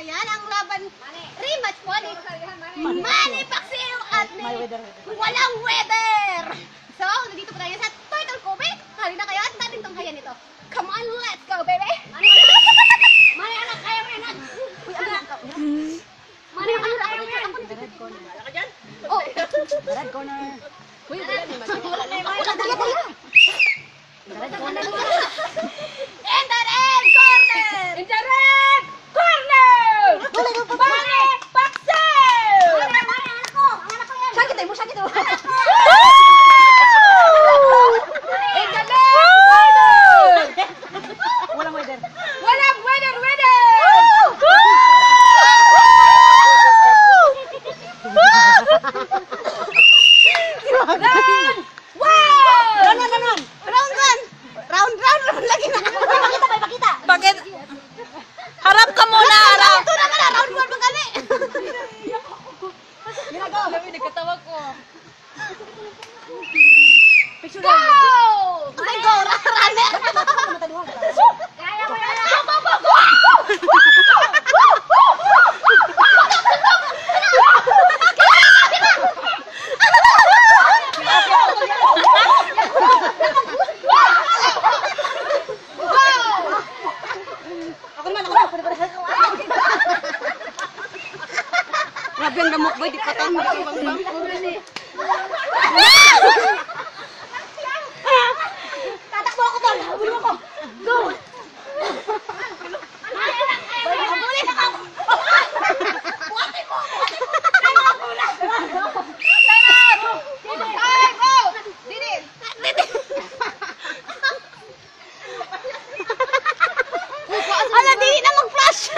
Ayan, ang laban. Rematch po ni Manny Pacquiao at ni Walang Weather. So, nandito po tayo sa Turtle Cove. Halina kayo at natin tunghayan ito. Come on, let's go, baby! Manny, anak, kaya mo yan! Uy, anak! Manny, anak, kaya mo yan! Red corner. Wala ka dyan? Oh! Red corner. Uy, wala naman. Wala dala. Red corner. In the red corner! In the red corner! Manny Pacquiao! Manny, anak ko! Ang anak ko yan! Sakit mo, sakit mo! Anak ko! In the red corner! Walang weather! Walang weather! Weather! Round! Wow! Round lagi na. Pakita. Bakit? Harap ka muna, harap. Ito na pala, round 1 magali. Ginagawa. Sabi, nagkatawag ko. Picture go! Ay, go! Rane! Kaya mo yan! Go! Grabe ang damok boy, di patay mo bang tatakbo ako tol, habulin mo ko. Go! Habulin ako! Buhatin mo! Time out! Time out! Didin! Ala, di na mag-flash!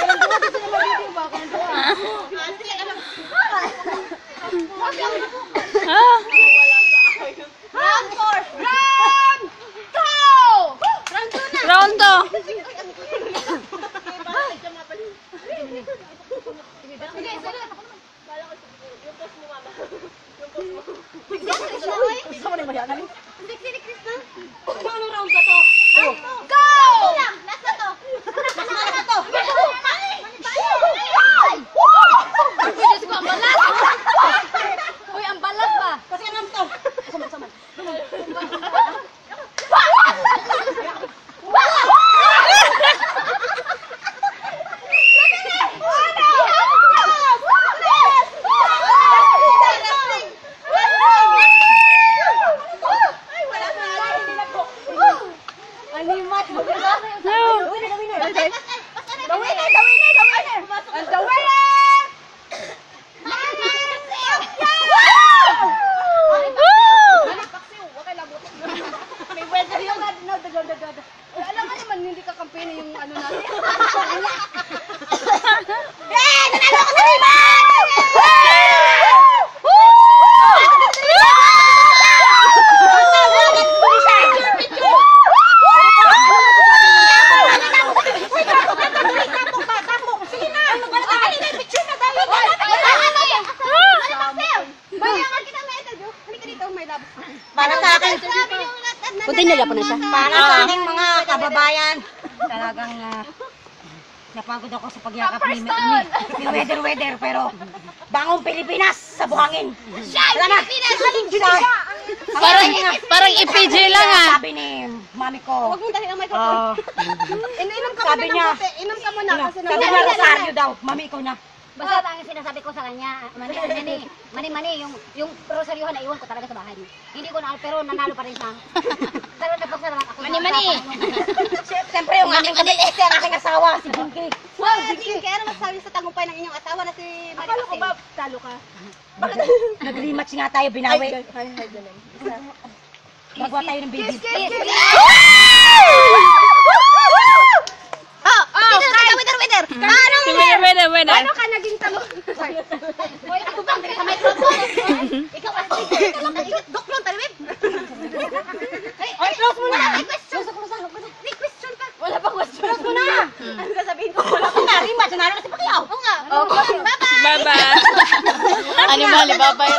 Round 4! Round 2! Round 2. Go! Last na to! Last na to! Diyos ko, ang balas! Uy, ang balas ba? Kasi anam to! Saman. Alam mo naman, hindi ka kampanya yung ano natin. Eh! Nanalo ko sa para sa akin, Kunti niya po na siya. para sa aking mga kababayan, talagang napagod ako sa pagyakap ni Weather, pero bangong Pilipinas sa buhangin. Salamat! Parang IPJ lang ah. Sabi ni mami ko, Huwag mo dahil ang microphone. Inom ka sabi muna ng niya, kape. Inom ka muna kasi sabi niya Rosario daw, mami ikaw na. Basta ang sinasabi ko sa kanya, mani, yung rosaryohan na iwan ko talaga sa bahay. Hindi ko na, pero nanalo pa rin siya. Pero napasalamat ako. Mani. Siyempre yung aking kumilisi, ang aking asawa, si Jinky. Wow, Jinky, kaya naman sabi sa tagumpay ng inyong asawa na si Marie Akala ko Pacquiao. ba talo ka? Nag-rematch nga tayo, binawi. Hi, ganun. Magawa tayo ng baby. Weather. Paano ka naging talo? Hoy, ako bang sa microphone? Ikaw kasi, doklong talibib. Ay, close mo na. May question pa. Wala pa question. Close mo na. Ano sasabihin ko? Wala pa na, rematch. Nanalo na si Pacquiao. Oo nga. Bye-bye. Animal, bye-bye.